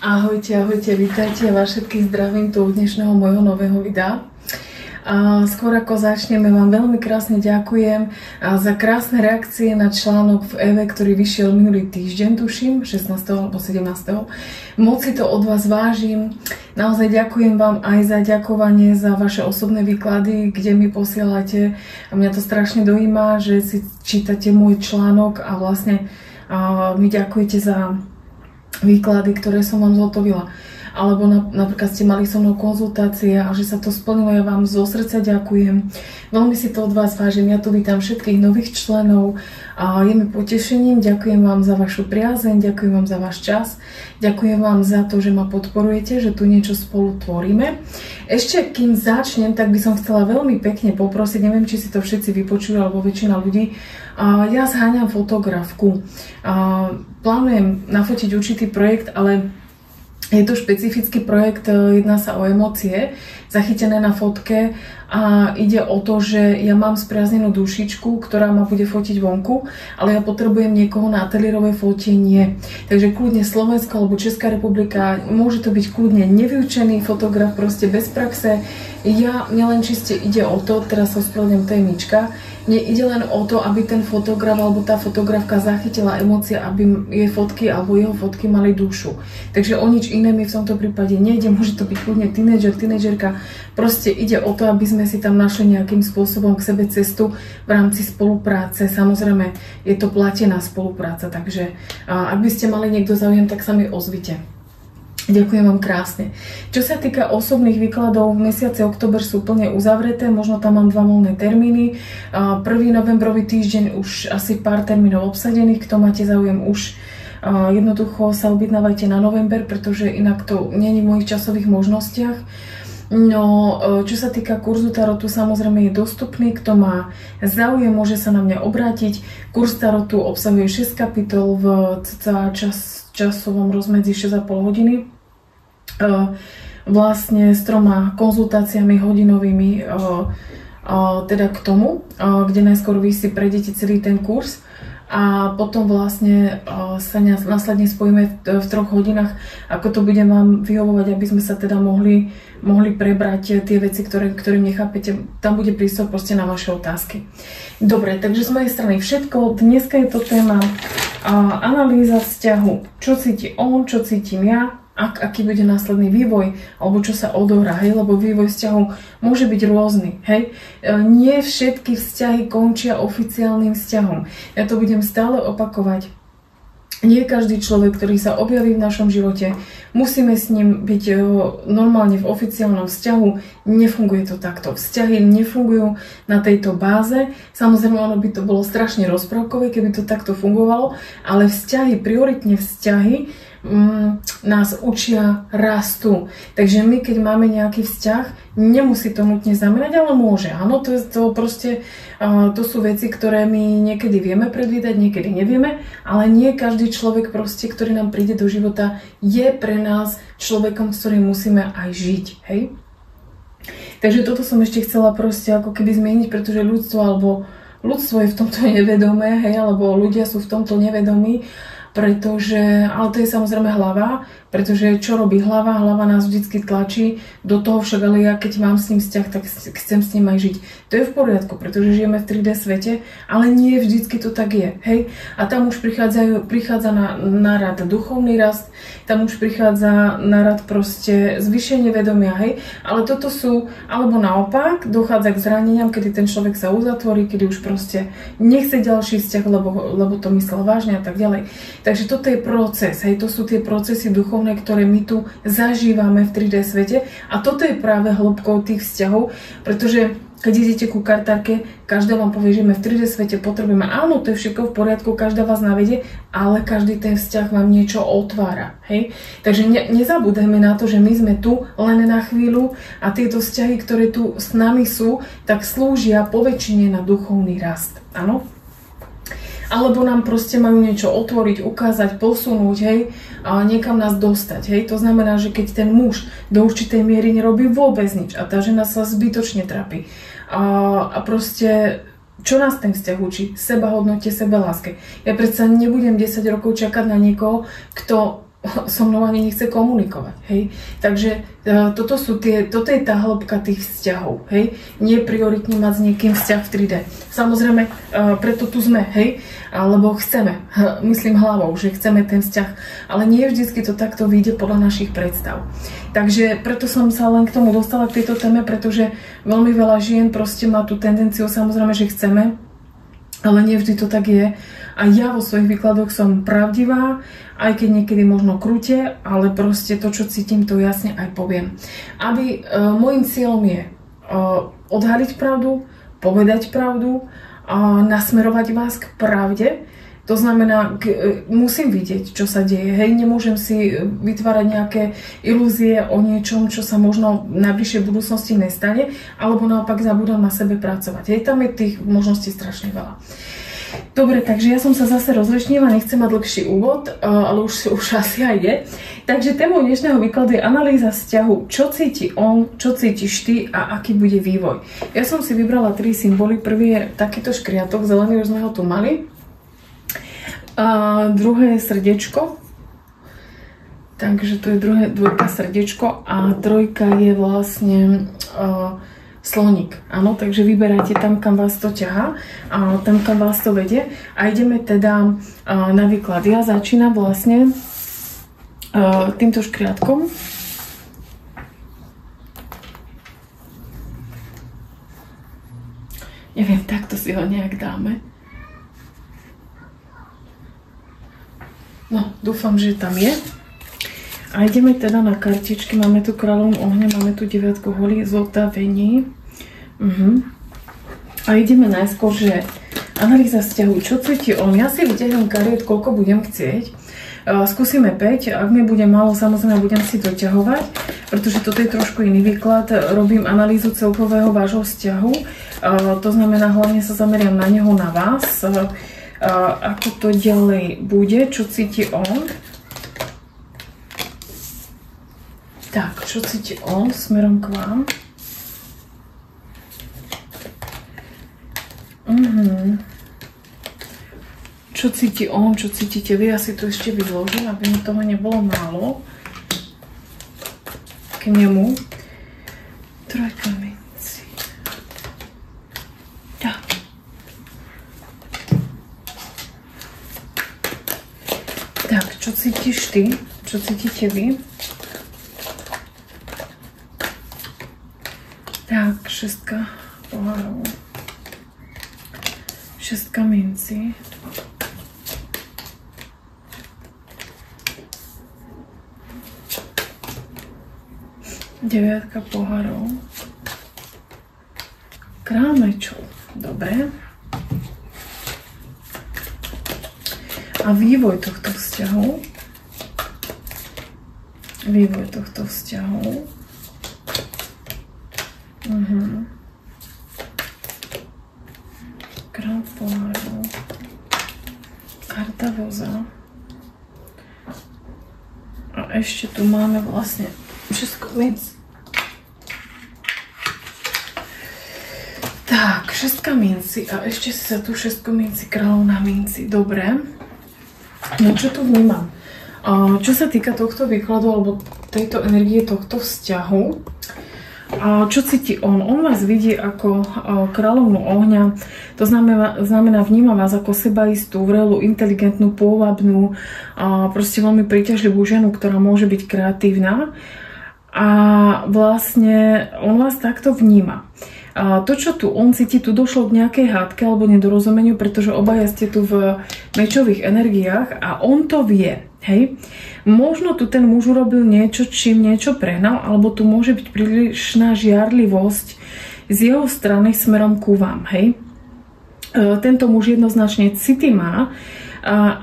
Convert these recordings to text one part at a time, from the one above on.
Ahojte, ahojte, vítajte, ja vás všetkých zdravím tu u dnešného môjho nového videa. A skôr ako začneme, vám veľmi krásne ďakujem za krásne reakcie na článok v EVE, ktorý vyšiel minulý týždeň, tuším, 16. alebo 17. Moc si to od vás vážim. Naozaj ďakujem vám aj za ďakovanie za vaše osobné výklady, kde mi posielate. A mňa to strašne dojíma, že si čítate môj článok a vlastne mi ďakujete za výklady, ktoré som vám zhotovila. Alebo napríklad ste mali so mnou konzultácie a že sa to splnilo, ja vám zo srdca ďakujem. Veľmi si to od vás vážim, ja tu vítam všetkých nových členov a je mi potešením, ďakujem vám za vašu priazeň, ďakujem vám za váš čas, ďakujem vám za to, že ma podporujete, že tu niečo spolu tvoríme. Ešte kým začnem, tak by som chcela veľmi pekne poprosiť, neviem, či si to všetci vypočujú, alebo väčšina ľudí, ja zháňam fotografku. Plánujem nafotiť určitý projekt, ale je to špecifický projekt, jedná sa o emócie zachytené na fotke a ide o to, že ja mám spriaznenú dušičku, ktorá ma bude fotiť vonku, ale ja potrebujem niekoho na ateliérové fotenie. Takže kľudne Slovensko alebo Česká republika, môže to byť kľudne nevyučený fotograf, proste bez praxe. Mne len čiste ide o to, teraz sa ospravedlňujem, to je Mička, mne ide len o to, aby ten fotograf alebo tá fotografka zachytila emócie, aby jej fotky alebo jeho fotky mali dušu. Takže o nič iné mi v tomto prípade nejde, môže to byť kľudne tínedžer, tínedžerka. Proste ide o to, aby sme si tam našli nejakým spôsobom k sebe cestu v rámci spolupráce. Samozrejme, je to platená spolupráca, takže ak by ste mali niekto záujem, tak sa mi ozvite. Ďakujem vám krásne. Čo sa týka osobných výkladov, v mesiaci október sú plne uzavreté, možno tam mám 2 voľné termíny. 1. novembrový týždeň už asi pár termínov obsadených, kto máte záujem už jednoducho sa objednávajte na november, pretože inak to nie je v mojich časových možnostiach. No, čo sa týka kurzu tarotu, samozrejme je dostupný, kto má záujem, môže sa na mňa obrátiť. Kurz tarotu obsahuje 6 kapitol v časovom rozmedzi 6,5 hodiny. Vlastne s 3 konzultáciami hodinovými teda k tomu, kde najskôr vy si prejdete celý ten kurz a potom vlastne sa následne spojíme v 3 hodinách, ako to budem vám vyhovovať, aby sme sa teda mohli prebrať tie veci, ktoré nechápete. Tam bude prístor proste na vaše otázky. Dobre, takže z mojej strany všetko. Dneska je to téma analýza vzťahu. Čo cíti on, čo cítim ja, aký bude následný vývoj, alebo čo sa odohrá, hej, lebo vývoj vzťahu môže byť rôzny, hej. Nie všetky vzťahy končia oficiálnym vzťahom. Ja to budem stále opakovať. Nie každý človek, ktorý sa objaví v našom živote, musíme s ním byť normálne v oficiálnom vzťahu. Nefunguje to takto. Vzťahy nefungujú na tejto báze. Samozrejme, ono by to bolo strašne rozprávkové, keby to takto fungovalo, ale vzťahy, prioritne vzťahy, nás učia rastu. Takže my, keď máme nejaký vzťah, nemusí to nutne znamenať, ale môže. Áno, to sú veci, ktoré my niekedy vieme predvídať, niekedy nevieme, ale nie každý človek proste, ktorý nám príde do života, je pre nás človekom, s ktorým musíme aj žiť. Hej? Takže toto som ešte chcela proste ako keby zmeniť, pretože ľudstvo je v tomto nevedomé, hej, alebo ľudia sú v tomto nevedomí. Ale to je samozrejme hlava, pretože čo robí hlava? Hlava nás vždycky tlačí do toho, však ale ja keď mám s ním vzťah, tak chcem s ním aj žiť. To je v poriadku, pretože žijeme v 3D svete, ale nie vždycky to tak je, hej? A tam už prichádza na rad duchovný rast, tam už prichádza na rad proste zvýšenie vedomia, hej? Ale toto sú, alebo naopak, dochádza k zraneniam, kedy ten človek sa uzatvorí, kedy už proste nechce ďalší vzťah, lebo to myslel vážne a tak ďalej. Takže toto je proces, hej? To sú tie procesy duchovné, ktoré my tu zažívame v 3D svete a toto je práve hĺbkou tých vzťahov, pretože keď idete ku kartárke, každá vám povie, že my v 3D svete potrebujeme, áno, to je všetko v poriadku, každá vás navedie, ale každý ten vzťah vám niečo otvára, hej? Takže nezabúdajme na to, že my sme tu len na chvíľu a tieto vzťahy, ktoré tu s nami sú, tak slúžia poväčšine na duchovný rast, áno? Alebo nám proste majú niečo otvoriť, ukázať, posunúť, hej, a niekam nás dostať, hej. To znamená, že keď ten muž do určitej miery nerobí vôbec nič a tá žena sa zbytočne trápi a proste čo nás ten vzťah učí? Sebahodnote, sebaláske. Ja predsa nebudem 10 rokov čakať na niekoho, kto so mnou ani nechce komunikovať, hej. Takže toto je tá hĺbka tých vzťahov, hej. Nie prioritne mať s niekým vzťah v 3D. Samozrejme, preto tu sme, hej, lebo chceme, myslím hlavou, že chceme ten vzťah, ale nie vždycky to takto vyjde podľa našich predstav. Takže preto som sa len k tomu dostala k tejto téme, pretože veľmi veľa žien proste má tú tendenciu, samozrejme, že chceme, ale nie vždy to tak je. A ja vo svojich výkladoch som pravdivá, aj keď niekedy možno krúte, ale proste to, čo cítim, to jasne aj poviem. Môjim cieľom je odhaliť pravdu, povedať pravdu, nasmerovať vás k pravde. To znamená, musím vidieť, čo sa deje. Hej, nemôžem si vytvárať nejaké ilúzie o niečom, čo sa možno v najbližšej budúcnosti nestane, alebo naopak zabudám na sebe pracovať. Hej, tam je tých možností strašne veľa. Dobre, takže ja som sa zase rozrečnila, nechcem mať dlhší úvod, ale už asi aj je. Takže témou dnešného výkladu je analýza vzťahu, čo cíti on, čo cítiš ty a aký bude vývoj. Ja som si vybrala 3 symboly. Prvý je takýto škriatok, zelený, už sme ho tu mali. A druhé je srdiečko. Takže to je dvojka srdiečko a trojka je vlastne sloník. Áno, takže vyberáte tam, kam vás to ťahá a tam, kam vás to vedie. A ideme teda na výklad. Ja začínam vlastne týmto škriatkom. Neviem, takto si ho nejak dáme. No, dúfam, že tam je. A ideme teda na kartičky. Máme tu kráľovnú ohňa, máme tu 9 holí, zotavení. A ideme najskôr, že analýza vzťahu. Čo cíti on? Ja si vyťahnem kariet, koľko budem chcieť. Skúsime 5. Ak mi bude málo, samozrejme budem si doťahovať, pretože toto je trošku iný výklad. Robím analýzu celkového vášho vzťahu. To znamená, hlavne sa zameriam na neho, na vás. Ako to ďalej bude, čo cíti on. Tak, čo cíti on smerom k vám? Čo cíti on, čo cítite vy? Ja si to ešte vyložím, aby mi toho nebolo málo. K nemu. Trojka mincí. Tak. Tak, čo cítiš ty? Čo cítite vy? Tak, 6 pohárov. 6 mincí. 9 pohárov. Král mečov. Dobre. A vývoj tohto vzťahu. Vývoj tohto vzťahu. Král pohárov. Karta voza. A ešte tu máme vlastne 6 mincí. Tak, 6 mincí a ešte sa tu 6 mincí, kráľovná mincí. Dobre. No čo tu vnímam? Čo sa týka tohto výkladu alebo tejto energie, tohto vzťahu, čo cíti on? On vás vidí ako kráľovnú ohňa, to znamená vníma vás ako sebaistú, vrelú, inteligentnú, pôvabnú, proste veľmi príťažlivú ženu, ktorá môže byť kreatívna a vlastne on vás takto vníma. To, čo tu on cíti, tu došlo k nejakej hádke alebo nedorozumeniu, pretože obaja ste tu v mečových energiách a on to vie. Hej. Možno tu ten muž urobil niečo, čím niečo prehnal, alebo tu môže byť prílišná žiarlivosť z jeho strany smerom ku vám. Hej. Tento muž jednoznačne city má,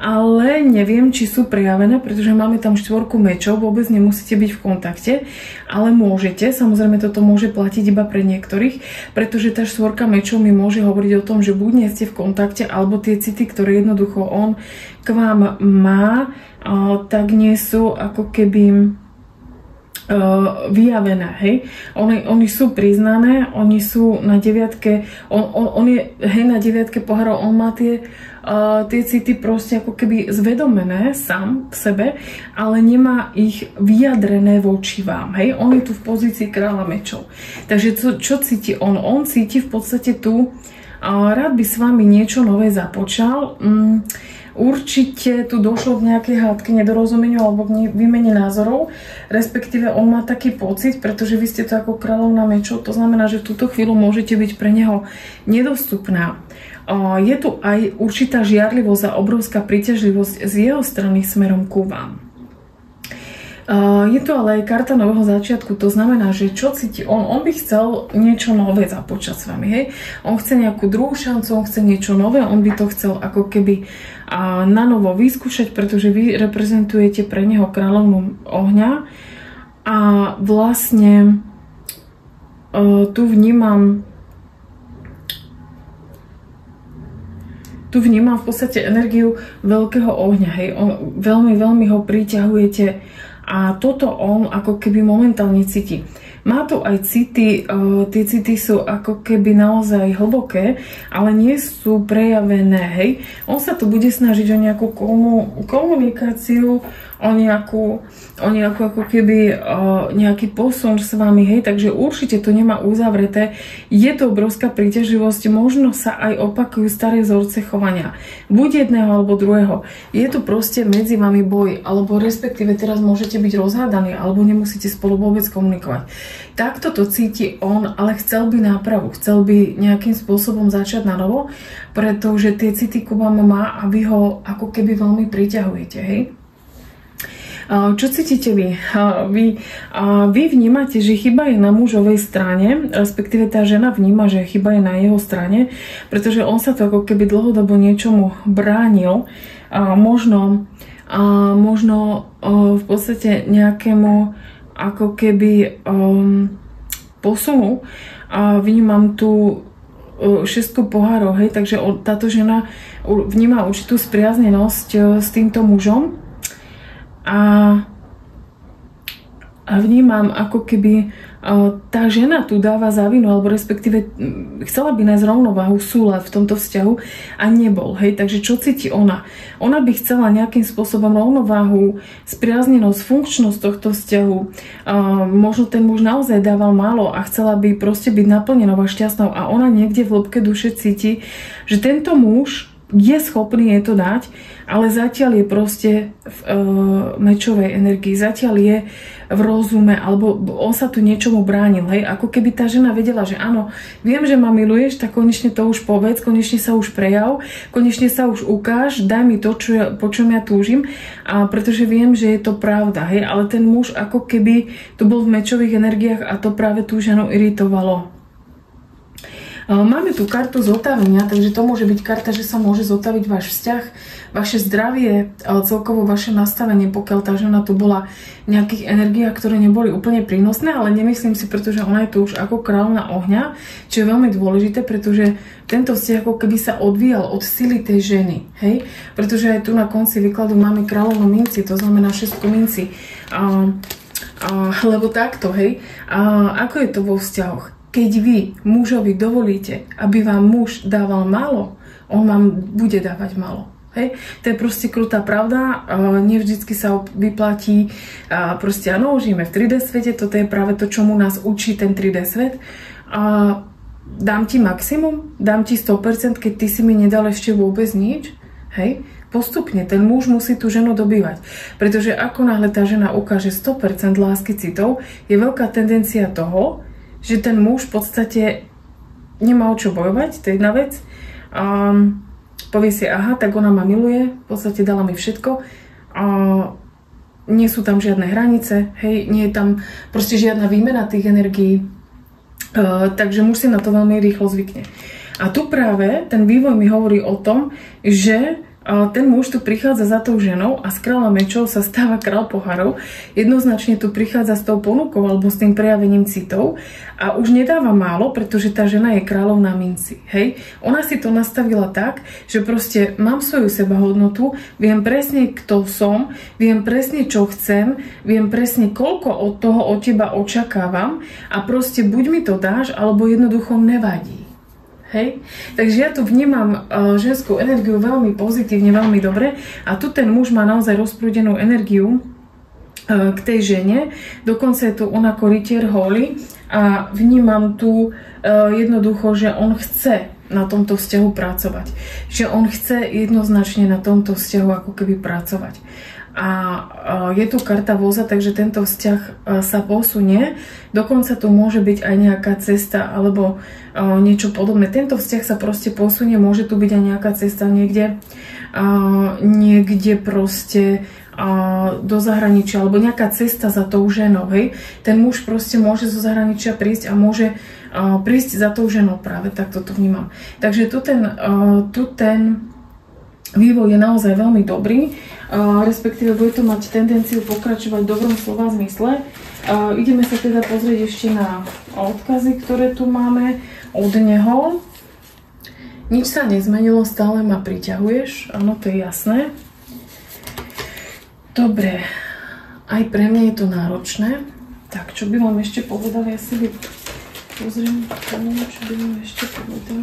ale neviem, či sú prejavené, pretože máme tam 4 mečov, vôbec nemusíte byť v kontakte, ale môžete, samozrejme toto môže platiť iba pre niektorých, pretože tá 4 mečov mi môže hovoriť o tom, že buď nie ste v kontakte, alebo tie city, ktoré jednoducho on k vám má, tak nie sú ako keby vyjavené, hej. Oni sú priznané, oni sú na 9, on je, hej, na 9 pohárov, on má tie tie city proste ako keby zvedomené sám v sebe, ale nemá ich vyjadrené voči vám. Hej? On je tu v pozícii kráľa mečov. Takže čo cíti on? On cíti v podstate tu, rád by s vami niečo nové započal. Určite tu došlo k nejakej hádke, nedorozumeniu alebo k výmene názorov, respektíve on má taký pocit, pretože vy ste to ako kráľovna mečov, to znamená, že v túto chvíľu môžete byť pre neho nedostupná. Je tu aj určitá žiarlivosť a obrovská príťažlivosť z jeho strany smerom ku vám. Je tu ale aj karta nového začiatku, to znamená, že čo cíti on? On by chcel niečo nové započať s vami, hej? On chce nejakú druhú šancu, on chce niečo nové, on by to chcel ako keby na novo vyskúšať, pretože vy reprezentujete pre neho kráľovnu ohňa a vlastne tu vnímam v podstate energiu veľkého ohňa, hej? Veľmi, veľmi ho priťahujete. A toto on ako keby momentálne cíti. Má tu aj city, tie city sú ako keby naozaj hlboké, ale nie sú prejavené, hej. On sa tu bude snažiť o nejakú komunikáciu, o nejakú ako keby nejaký posun s vami, hej, takže určite to nemá uzavreté. Je to obrovská príťažlivosť, možno sa aj opakujú staré vzorce chovania, buď jedného alebo druhého. Je tu proste medzi vami boj, alebo respektíve teraz môžete byť rozhádaní, alebo nemusíte spolu vôbec komunikovať. Takto to cíti on, ale chcel by nápravu, chcel by nejakým spôsobom začať na novo, pretože tie city ku vám má a vy ho ako keby veľmi priťahujete, hej. Čo cítite vy? Vy vnímate, že chyba je na mužovej strane, respektíve tá žena vníma, že chyba je na jeho strane, pretože on sa to ako keby dlhodobo niečomu bránil, možno v podstate nejakému ako keby posunu. Vnímam tu šestku pohárov, hej, takže táto žena vníma určitú spriaznenosť s týmto mužom. A vnímam, ako keby tá žena tu dáva za vinu, alebo respektíve chcela by nájsť rovnováhu, súlad v tomto vzťahu a nebol, hej, takže čo cíti ona? Ona by chcela nejakým spôsobom rovnováhu, spriaznenosť, funkčnosť tohto vzťahu. Možno ten muž naozaj dával málo a chcela by proste byť naplnenou a šťastnou a ona niekde v hĺbke duše cíti, že tento muž je schopný je to dať, ale zatiaľ je proste v mečovej energii, zatiaľ je v rozume, alebo on sa tu niečomu bránil, hej, ako keby tá žena vedela, že áno, viem, že ma miluješ, tak konečne to už povedz, konečne sa už prejav, konečne sa už ukáž, daj mi to, po čom ja túžim, pretože viem, že je to pravda, hej, ale ten muž ako keby tu bol v mečových energiách a to práve tú ženu iritovalo. Máme tu kartu zotavenia, takže to môže byť karta, že sa môže zotaviť váš vzťah, vaše zdravie, celkovo vaše nastavenie, pokiaľ tá žena tu bola v nejakých energiách, ktoré neboli úplne prínosné, ale nemyslím si, pretože ona je tu už ako kráľovna ohňa, čo je veľmi dôležité, pretože tento vzťah ako keby sa odvíjal od sily tej ženy, hej? Pretože aj tu na konci výkladu máme kráľovnú minci, to znamená šestku minci. Lebo takto, hej? Ako je to vo vzťahoch? Keď vy mužovi dovolíte, aby vám muž dával málo, on vám bude dávať málo. Hej? To je proste krutá pravda, nevždycky sa vyplatí, proste áno, žijeme v 3D svete, toto je práve to, čomu nás učí ten 3D svet. Dám ti maximum, dám ti 100%, keď ty si mi nedal ešte vôbec nič, hej? Postupne ten muž musí tú ženu dobývať, pretože ako náhle tá žena ukáže 100% lásky citov, je veľká tendencia toho, že ten muž v podstate nemá o čo bojovať, to je jedna vec. Povie si, aha, tak ona ma miluje, v podstate dala mi všetko. Nie sú tam žiadne hranice, hej, nie je tam proste žiadna výmena tých energií. Takže muž si na to veľmi rýchlo zvykne. A tu práve ten vývoj mi hovorí o tom, že ten muž tu prichádza za tou ženou a z kráľa mečov sa stáva kráľ pohárov. Jednoznačne tu prichádza s tou ponukou alebo s tým prejavením citov a už nedáva málo, pretože tá žena je kráľovná minci. Hej? Ona si to nastavila tak, že proste mám svoju sebahodnotu, viem presne, kto som, viem presne, čo chcem, viem presne, koľko od toho od teba očakávam a proste buď mi to dáš, alebo jednoducho nevadí. Hej? Takže ja tu vnímam ženskú energiu veľmi pozitívne, veľmi dobre a tu ten muž má naozaj rozprúdenú energiu k tej žene. Dokonca je tu on ako rytier holý a vnímam tu jednoducho, že on chce na tomto vzťahu pracovať. Že on chce jednoznačne na tomto vzťahu ako keby pracovať. A je tu karta voza, takže tento vzťah sa posunie. Dokonca tu môže byť aj nejaká cesta alebo niečo podobné. Tento vzťah sa proste posunie, môže tu byť aj nejaká cesta niekde proste do zahraničia alebo nejaká cesta za tou ženou. Hej? Ten muž proste môže zo zahraničia prísť a môže prísť za tou ženou, práve takto to vnímam. Takže tu ten vývoj je naozaj veľmi dobrý, respektíve bude to mať tendenciu pokračovať v dobrom slova zmysle. Ideme sa teda pozrieť ešte na odkazy, ktoré tu máme od neho. Nič sa nezmenilo, stále ma priťahuješ, áno, to je jasné. Dobre, aj pre mňa je to náročné. Tak, čo by vám ešte povedal, ja si pozriem tomu, čo by vám ešte povedal.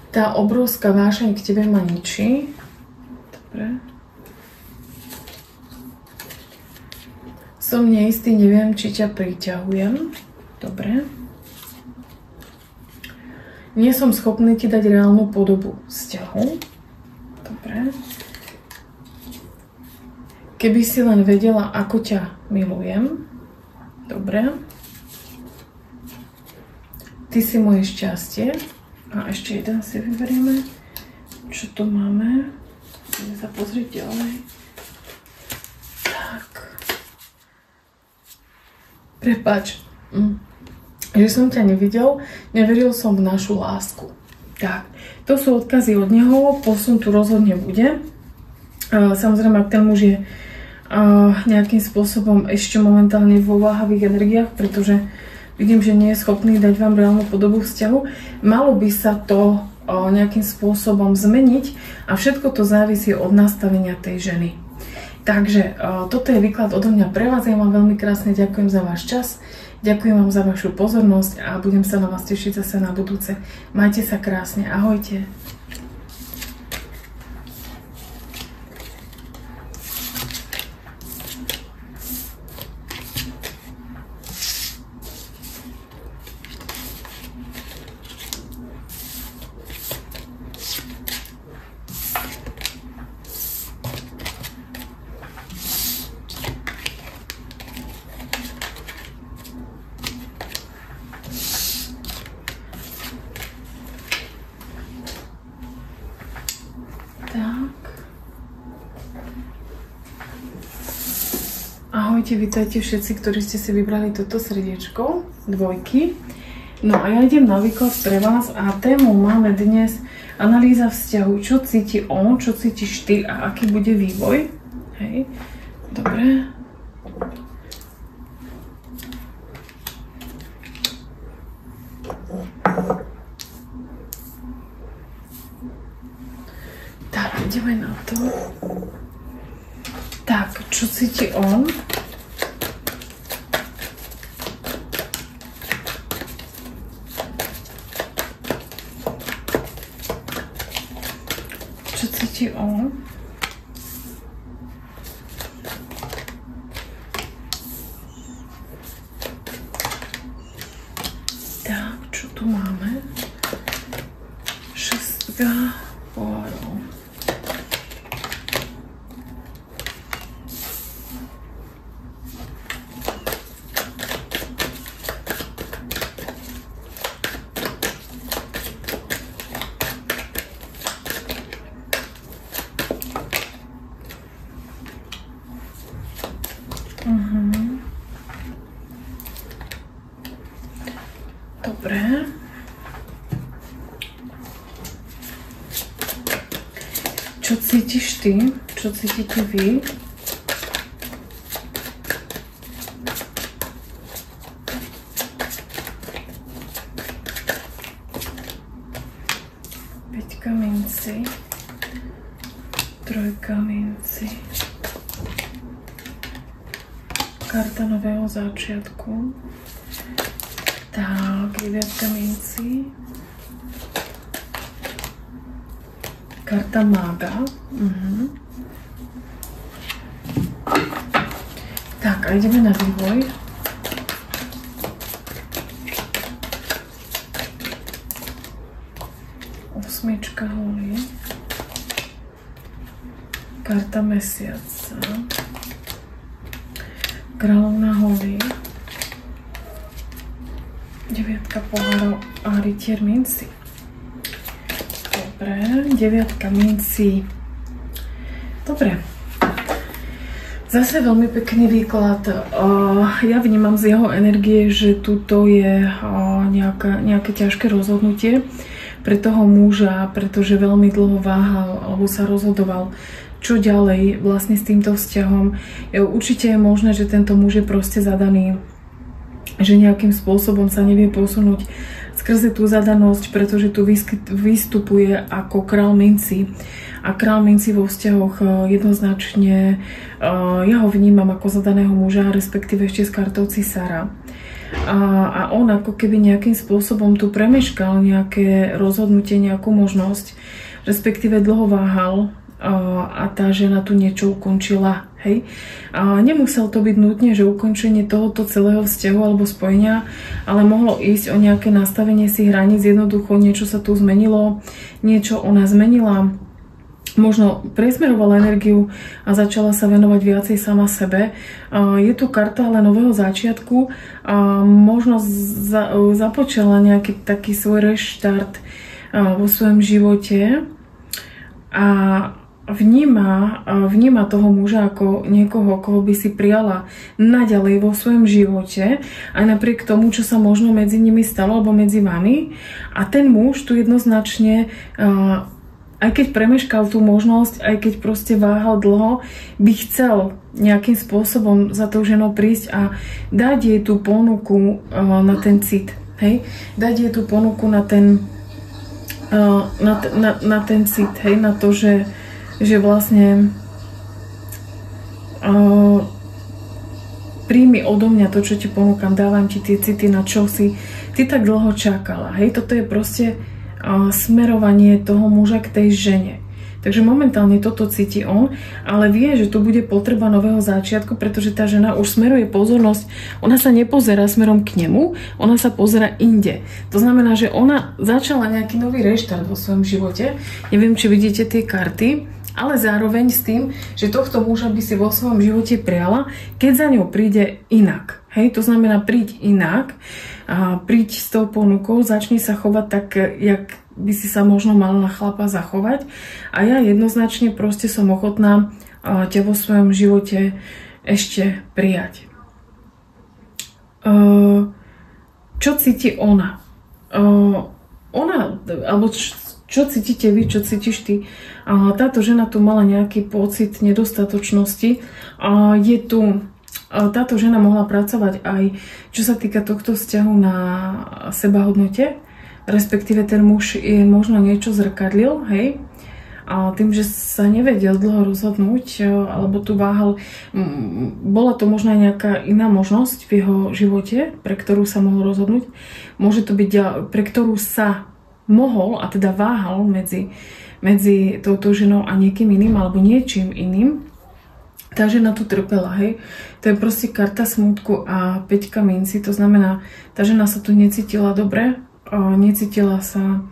Tá obrovská vášeň k tebe ma ničí. Dobre. Som neistý, neviem, či ťa priťahujem. Dobre. Nie som schopný ti dať reálnu podobu vzťahu. Dobre. Keby si len vedela, ako ťa milujem. Dobre. Ty si moje šťastie. A ešte jeden si vyberieme. Čo tu máme? Ideme sa pozrieť ďalej. Tak. Prepáč. Že som ťa nevidel, neveril som v našu lásku. Tak. To sú odkazy od neho. Posun tu rozhodne bude. Samozrejme, ak ten muž je nejakým spôsobom ešte momentálne vo váhavých energiách, pretože vidím, že nie je schopný dať vám reálnu podobu vzťahu. Malo by sa to nejakým spôsobom zmeniť a všetko to závisí od nastavenia tej ženy. Takže toto je výklad odo mňa pre vás. Ja vám veľmi krásne ďakujem za váš čas. Ďakujem vám za vašu pozornosť a budem sa na vás tešiť zase na budúce. Majte sa krásne. Ahojte. Ahojte, vítajte všetci, ktorí ste si vybrali toto srdiečko, dvojky. No a ja idem na výklad pre vás a tému máme dnes analýza vzťahu, čo cíti on, čo cítiš ty a aký bude vývoj. Hej, dobre. Tak, ideme na to. Tak, čo cíti on? Čo cíti on? Tak, čo tu máme? Šestka pohárov. Dobre. Čo cítiš ty? Čo cítite vy? Päťka minci. Trojka minci. Karta nového začiatku. Tak, 9 mincí. Karta mága. Tak, a ideme na vývoj. Osmička holí. Karta mesiaca. Kráľovna holí. 9 pohárov a rytier mincí. Dobre, 9 mincí. Dobre. Zase veľmi pekný výklad. Ja vnímam z jeho energie, že tuto je nejaké ťažké rozhodnutie pre toho muža, pretože veľmi dlho váhal alebo sa rozhodoval, čo ďalej vlastne s týmto vzťahom. Určite je možné, že tento muž je proste zadaný, že nejakým spôsobom sa nevie posunúť skrze tú zadanosť, pretože tu vystupuje ako král minci. A král minci vo vzťahoch jednoznačne, ja ho vnímam ako zadaného muža, respektíve ešte s kartou cisára. A on ako keby nejakým spôsobom tu premeškal nejaké rozhodnutie, nejakú možnosť, respektíve dlho váhal, a tá žena tu niečo ukončila, hej. Nemusel to byť nutne, že ukončenie tohoto celého vzťahu alebo spojenia, ale mohlo ísť o nejaké nastavenie si hraníc, jednoducho niečo sa tu zmenilo, niečo ona zmenila, možno presmerovala energiu a začala sa venovať viacej sama sebe. Je tu karta ale nového začiatku, možno započala nejaký taký svoj reštart vo svojom živote a vníma toho muža ako niekoho, koho by si prijala naďalej vo svojom živote, aj napriek tomu, čo sa možno medzi nimi stalo, alebo medzi vami. A ten muž tu jednoznačne, aj keď premeškal tú možnosť, aj keď proste váhal dlho, by chcel nejakým spôsobom za tou ženou prísť a dať jej tú ponuku na ten cit. Hej? Dať jej tú ponuku na ten ten cit, hej? Na to, že vlastne príjmi odo mňa to, čo ti ponúkam, dávam ti tie city, na čo si ty tak dlho čakala. Hej, toto je proste smerovanie toho muža k tej žene. Takže momentálne toto cíti on, ale vie, že tu bude potreba nového začiatku, pretože tá žena už smeruje pozornosť, ona sa nepozerá smerom k nemu, ona sa pozerá inde. To znamená, že ona začala nejaký nový reštart vo svojom živote. Neviem, či vidíte tie karty, ale zároveň s tým, že tohto muža by si vo svojom živote prijala, keď za ňou príde inak. Hej, to znamená príď inak, príď s tou ponukou, začni sa chovať tak, jak by si sa možno mal na chlapa zachovať. A ja jednoznačne proste som ochotná ťa vo svojom živote ešte prijať. Čo cíti ona? Alebo čo cítite vy, čo cítiš ty? Táto žena tu mala nejaký pocit nedostatočnosti. Táto žena mohla pracovať aj čo sa týka tohto vzťahu na sebahodnote, respektíve ten muž je možno niečo zrkadlil, hej? A tým, že sa nevedel dlho rozhodnúť, alebo tu váhal, bola to možno aj nejaká iná možnosť v jeho živote, pre ktorú sa mohol rozhodnúť. Môže to byť, pre ktorú sa mohol, a teda váhal medzi touto ženou a niekým iným, alebo niečím iným. Tá žena tu trpela, hej. To je proste karta smútku a 5 minci, to znamená, tá žena sa tu necítila dobre, necítila sa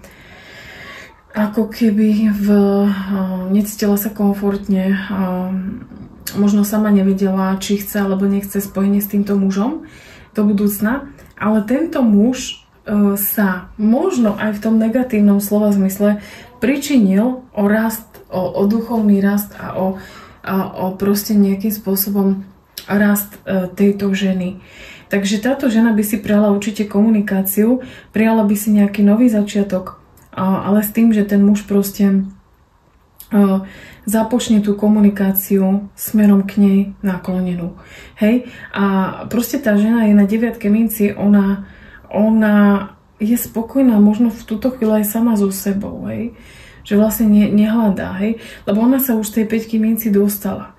ako keby necítila sa komfortne, možno sama nevedela, či chce alebo nechce spojenie s týmto mužom do budúcna, ale tento muž sa možno aj v tom negatívnom slova zmysle pričinil o rast, o duchovný rast a o proste nejakým spôsobom rast tejto ženy. Takže táto žena by si prijala určite komunikáciu, prijala by si nejaký nový začiatok, ale s tým, že ten muž proste započne tú komunikáciu smerom k nej naklonenú. Hej? A proste tá žena je na 9 minci, ona je spokojná možno v túto chvíľu aj sama so sebou, hej? Že vlastne nehľadá, hej? Lebo ona sa už z tej 5 minci dostala,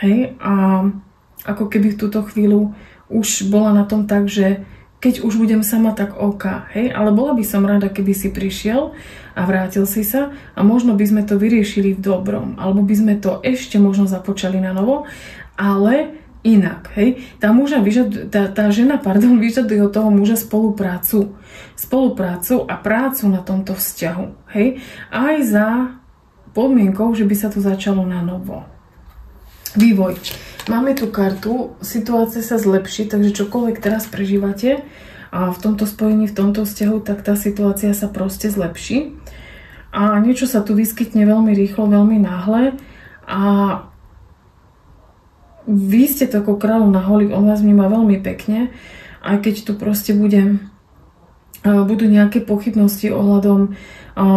hej? A ako keby v túto chvíľu už bola na tom tak, že keď už budem sama, tak OK, hej, ale bola by som rada, keby si prišiel a vrátil si sa a možno by sme to vyriešili v dobrom, alebo by sme to ešte možno započali na novo, ale inak, hej. Tá žena vyžaduje od toho muža spoluprácu a prácu na tomto vzťahu, hej, aj za podmienkou, že by sa to začalo na novo. Vývoj. Máme tu kartu, situácia sa zlepší, takže čokoľvek teraz prežívate a v tomto spojení, v tomto vzťahu, tak tá situácia sa proste zlepší. A niečo sa tu vyskytne veľmi rýchlo, veľmi náhle a vy ste takou kráľou na holi, on vás vníma veľmi pekne, aj keď tu proste budú nejaké pochybnosti ohľadom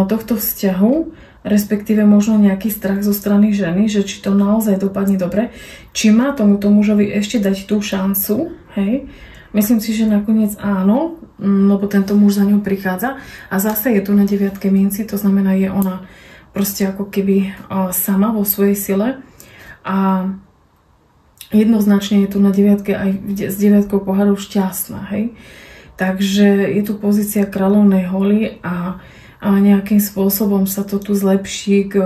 tohto vzťahu, respektíve možno nejaký strach zo strany ženy, že či to naozaj dopadne dobre, či má tomuto mužovi ešte dať tú šancu, hej. Myslím si, že nakoniec áno, lebo tento muž za ňou prichádza a zase je tu na 9 minci, to znamená, je ona proste ako keby sama vo svojej sile a jednoznačne je tu na 9 aj s 9 pohárov šťastná, hej. Takže je tu pozícia kráľovnej holy a nejakým spôsobom sa to tu zlepší k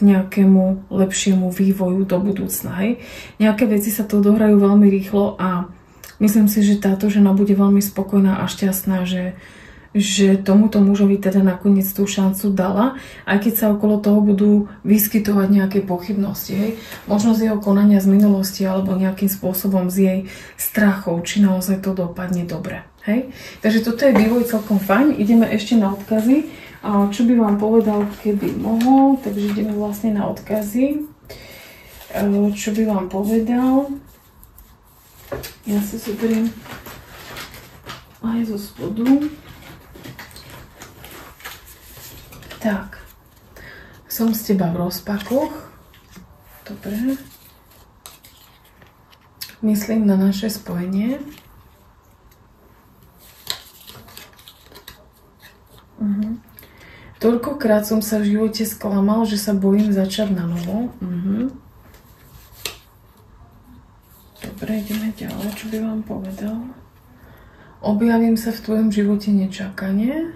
nejakému lepšiemu vývoju do budúcna. Hej. Nejaké veci sa tu dohrajú veľmi rýchlo a myslím si, že táto žena bude veľmi spokojná a šťastná, že tomuto mužovi teda nakoniec tú šancu dala, aj keď sa okolo toho budú vyskytovať nejaké pochybnosti. Hej. Možno z jeho konania z minulosti alebo nejakým spôsobom z jej strachov, či naozaj to dopadne dobre. Hej. Takže toto je vývoj celkom fajn. Ideme ešte na odkazy. Čo by vám povedal, keby mohol? Takže ideme vlastne na odkazy. Čo by vám povedal? Ja si zoberiem aj zo spodu. Tak. Som z teba v rozpakoch. Dobre. Myslím na naše spojenie. Toľkokrát som sa v živote sklamal, že sa bojím začať na novo. Dobre, ideme ďalej. Čo by vám povedal? Objavím sa v tvojom živote nečakane.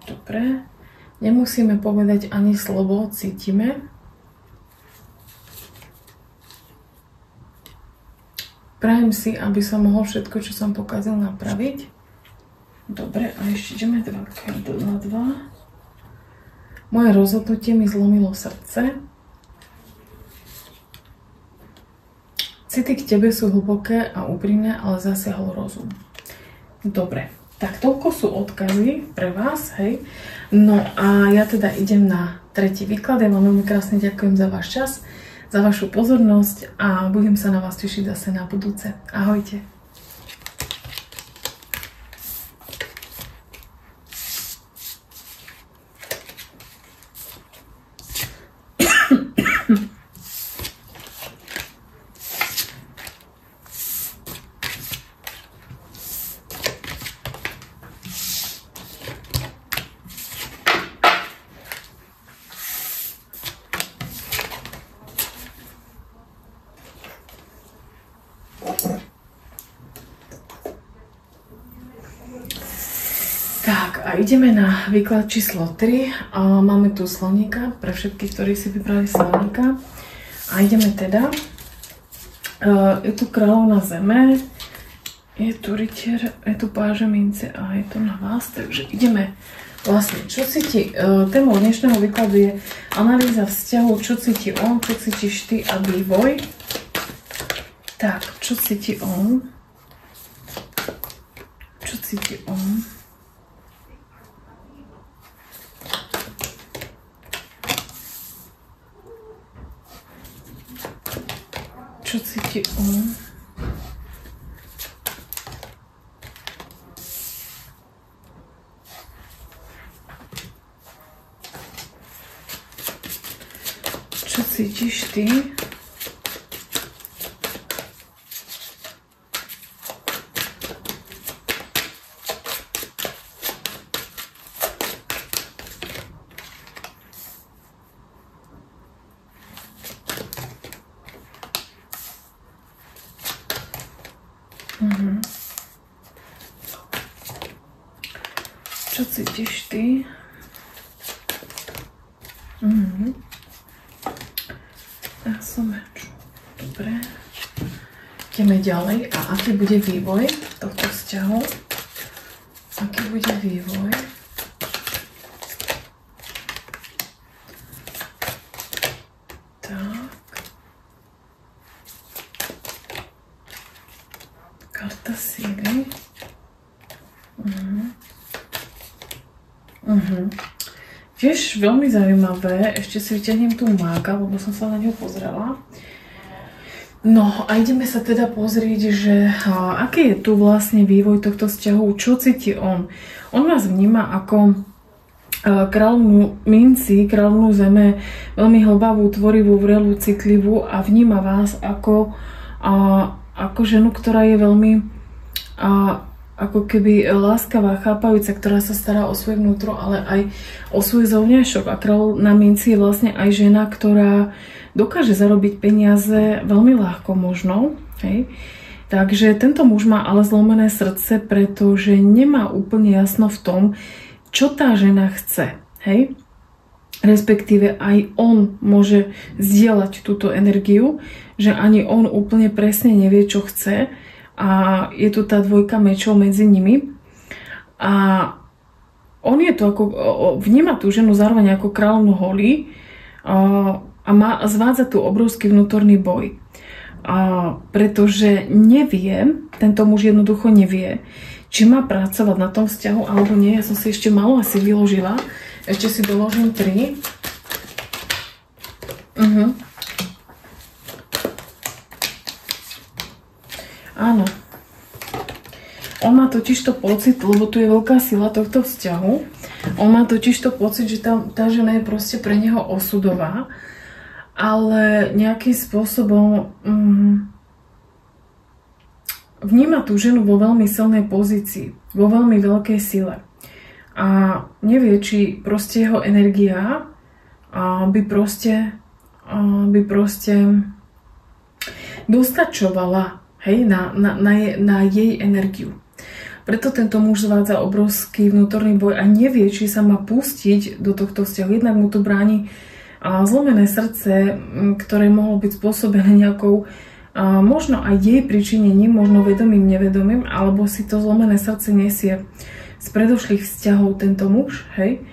Dobre. Nemusíme povedať ani slovo, cítime. Prajem si, aby som mohol všetko, čo som pokazil, napraviť. Dobre, a ešte ideme na 2. Moje rozhodnutie mi zlomilo srdce. City k tebe sú hlboké a úprimné, ale zasiahol rozum. Dobre, tak toľko sú odkazy pre vás, hej. No a ja teda idem na tretí výklad. Ja vám veľmi krásne ďakujem za váš čas, za vašu pozornosť a budem sa na vás tešiť zase na budúce. Ahojte. Tak a ideme na výklad číslo 3. Máme tu sloníka pre všetkých, ktorí si vybrali sloníka. A ideme teda. Je tu kráľovna zeme, je tu rytier, je tu páže mince a je to na vás. Takže ideme vlastne, čo cíti. Témou dnešného výkladu je analýza vzťahu, čo cíti on, čo cítiš ty a vývoj. Tak, čo cíti on? Čo cíti on? Čo cíti on? Čo cítiš ty? Čo cítiš ty? Ja som meč. Dobre. Ideme ďalej. A aký bude vývoj tohto vzťahu? Aký bude vývoj? Tak. Karta síly. Tiež veľmi zaujímavé, ešte si vyťahnem tú mága, lebo som sa na ňu pozrela. No a ideme sa teda pozrieť, že aký je tu vlastne vývoj tohto vzťahu, čo cíti on. On vás vníma ako kráľovnú minci, kráľovnú zeme, veľmi hlbavú, tvorivú, vrelú, citlivú a vníma vás ako ženu, ktorá je veľmi ako keby láskavá, chápajúca, ktorá sa stará o svoje vnútro, ale aj o svoj zovňajšok. A kráľ na minci je vlastne aj žena, ktorá dokáže zarobiť peniaze veľmi ľahko možno. Hej. Takže tento muž má ale zlomené srdce, pretože nemá úplne jasno v tom, čo tá žena chce. Hej. Respektíve aj on môže zdieľať túto energiu, že ani on úplne presne nevie, čo chce. A je tu tá dvojka mečov medzi nimi. A on je tu ako, vníma tú ženu zároveň ako kráľovnú holí a zvádza tu obrovský vnútorný boj. Pretože nevie, tento muž jednoducho nevie, či má pracovať na tom vzťahu alebo nie. Ja som si ešte malo asi vyložila. Ešte si doložím 3. Áno. On má totižto pocit, lebo tu je veľká sila tohto vzťahu, on má totižto pocit, že tá žena je proste pre neho osudová, ale nejakým spôsobom vníma tú ženu vo veľmi silnej pozícii, vo veľmi veľkej sile. A nevie, či proste jeho energia by proste dostačovala, hej, na jej energiu. Preto tento muž zvádza obrovský vnútorný boj a nevie, či sa má pustiť do tohto vzťahu. Jednak mu tu bráni zlomené srdce, ktoré mohlo byť spôsobené nejakou možno aj jej pričinením, možno vedomým, nevedomým, alebo si to zlomené srdce nesie z predošlých vzťahov tento muž, hej.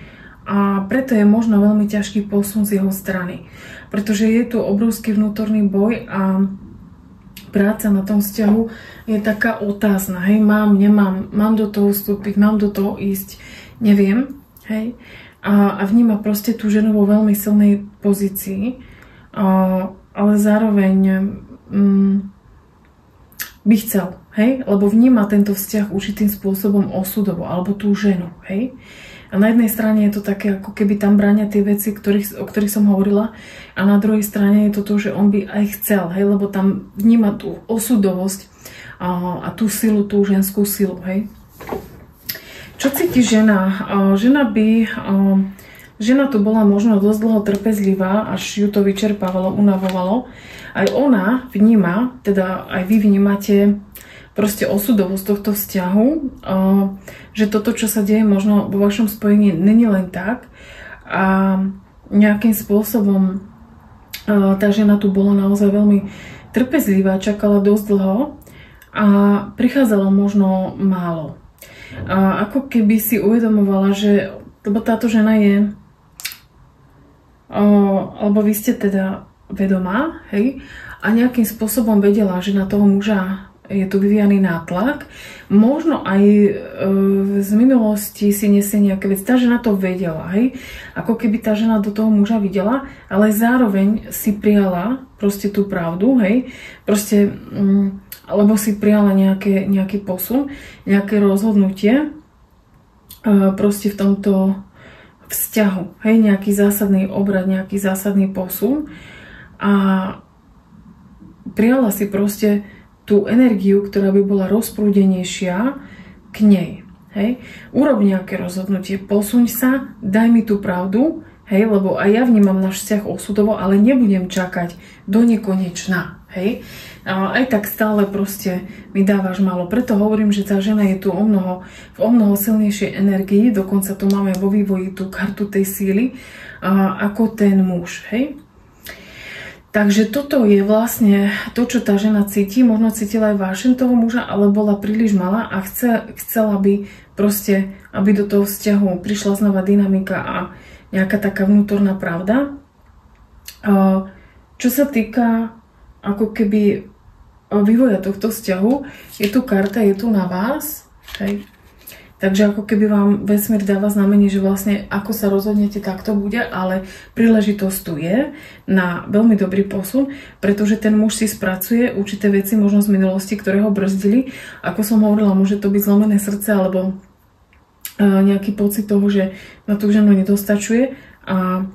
A preto je možno veľmi ťažký posun z jeho strany. Pretože je tu obrovský vnútorný boj a práca na tom vzťahu je taká otázna, hej, mám do toho vstúpiť, mám do toho ísť, neviem, hej, a vníma proste tú ženu vo veľmi silnej pozícii, ale zároveň by chcel, hej, lebo vníma tento vzťah určitým spôsobom osudovo, alebo tú ženu, hej. A na jednej strane je to také, ako keby tam bránia tie veci, o ktorých som hovorila, a na druhej strane je to to, že on by aj chcel, hej, lebo tam vníma tú osudovosť a tú silu, tú ženskú silu, hej. Čo cíti žena? Žena tu bola možno dosť dlho trpezlivá, až ju to vyčerpávalo, unavovalo. Aj ona vníma, teda aj vy vnímate proste osudovosť tohto vzťahu, že toto, čo sa deje možno vo vašom spojení, není len tak. A nejakým spôsobom tá žena tu bola naozaj veľmi trpezlivá, čakala dosť dlho a prichádzalo možno málo. Ako keby si uvedomovala, že, lebo táto žena je, alebo vy ste teda vedomá, hej, a nejakým spôsobom vedela, že na toho muža je tu vyvíjaný nátlak. Možno aj z minulosti si nesie nejaké veci. Tá žena to vedela, hej. Ako keby tá žena do toho muža videla, ale zároveň si prijala proste tú pravdu, hej. Proste, lebo si prijala nejaký posun, nejaké rozhodnutie proste v tomto vzťahu, hej. Nejaký zásadný obrad, nejaký zásadný posun. A prijala si proste tú energiu, ktorá by bola rozprúdenejšia k nej. Hej? Urob nejaké rozhodnutie, posuň sa, daj mi tú pravdu, hej? Lebo aj ja vnímam náš vzťah osudovo, ale nebudem čakať do nekonečna. hej. Aj tak stále proste mi dávaš málo. Preto hovorím, že tá žena je tu v o mnoho silnejšej energii, dokonca tu máme vo vývoji tú kartu tej síly, ako ten muž, hej. Takže toto je vlastne to, čo tá žena cíti. Možno cítila aj vášeň toho muža, ale bola príliš malá a chcela by proste, aby do toho vzťahu prišla znova dynamika a nejaká taká vnútorná pravda. Čo sa týka ako keby vývoja tohto vzťahu, je tu karta, je tu na vás, hej. Takže ako keby vám vesmír dáva znamenie, že vlastne ako sa rozhodnete, tak to bude, ale príležitosť tu je na veľmi dobrý posun, pretože ten muž si spracuje určité veci možno z minulosti, ktoré ho brzdili. Ako som hovorila, môže to byť zlomené srdce alebo nejaký pocit toho, že na tú ženu nedostačuje a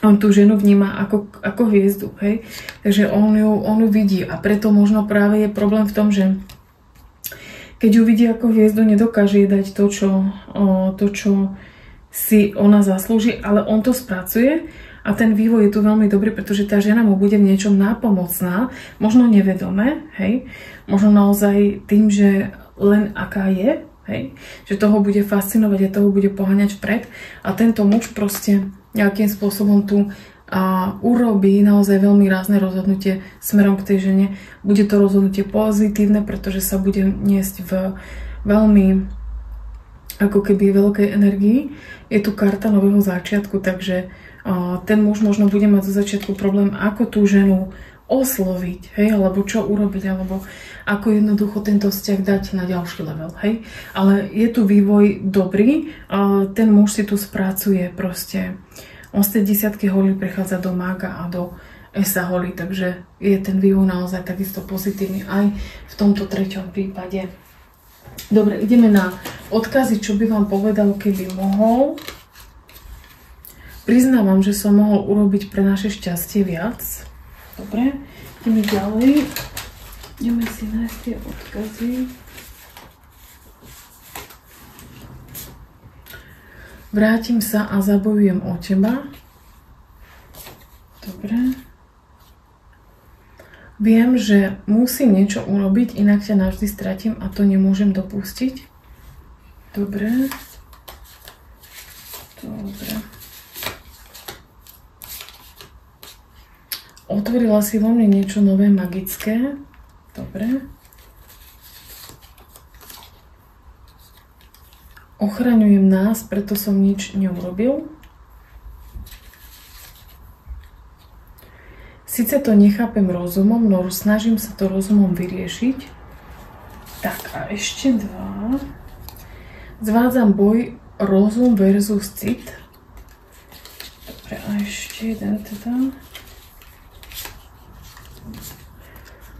on tú ženu vníma ako hviezdu, hej. Takže on ju vidí a preto možno práve je problém v tom, že keď ju vidí ako hviezdu, nedokáže jej dať to, čo si ona zaslúži, ale on to spracuje a ten vývoj je tu veľmi dobrý, pretože tá žena mu bude v niečom nápomocná, možno nevedome, hej, možno naozaj tým, že len aká je, hej, že toho bude fascinovať a toho bude poháňať vpred a tento muž proste nejakým spôsobom tu urobí naozaj veľmi rázne rozhodnutie smerom k tej žene. Bude to rozhodnutie pozitívne, pretože sa bude niesť v veľmi ako keby veľkej energii. Je tu karta nového začiatku, takže ten muž možno bude mať zo začiatku problém, ako tú ženu osloviť, hej, alebo čo urobiť, alebo ako jednoducho tento vzťah dať na ďalší level, hej. Ale je tu vývoj dobrý, ten muž si tu spracuje proste. On z tej 10 holí prechádza do mága a do esa holí, takže je ten vývoj naozaj takisto pozitívny aj v tomto treťom prípade. Dobre, ideme na odkazy, čo by vám povedal, keby mohol. Priznávam, že som mohol urobiť pre naše šťastie viac. Dobre, ideme ďalej. Ideme si nájsť tie odkazy. Vrátim sa a zabojujem o teba. Dobre. Viem, že musím niečo urobiť, inak ťa navždy stratím a to nemôžem dopustiť. Dobre. Dobre. Otvorila si vo mne niečo nové, magické. Dobre. Ochraňujem nás, preto som nič neurobil. Sice to nechápem rozumom, no snažím sa to rozumom vyriešiť. Tak a ešte dva. Zvádzam boj rozum versus cit. Dobre, a ešte jeden teda.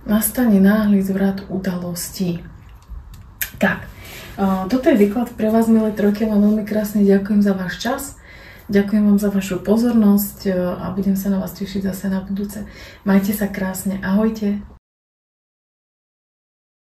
Nastane náhly zvrat udalostí. Tak. Toto je výklad pre vás, milé trojky, vám veľmi krásne ďakujem za váš čas, ďakujem vám za vašu pozornosť a budem sa na vás tešiť zase na budúce. Majte sa krásne, ahojte.